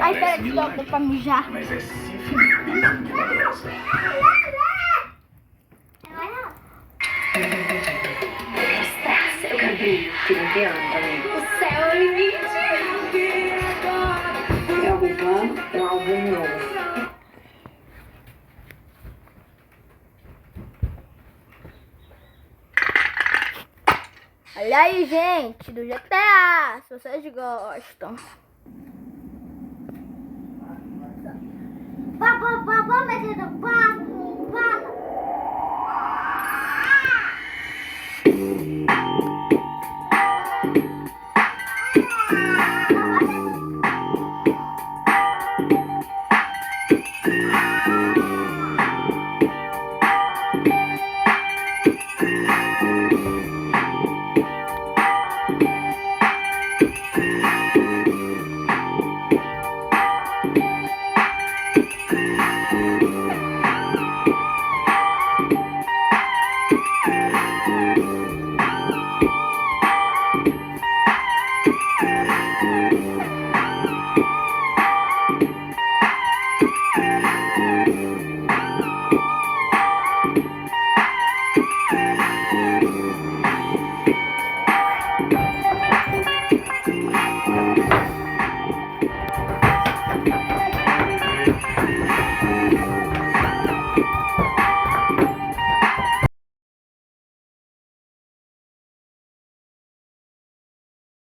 Ai, pera, que dá pra mijar. Mas é simplesmente Eu quero brilho, fica criando também. O céu é o limite. É algum plano? É algum novo? Olha aí, gente, do GTA, se vocês gostam. Vamos meter no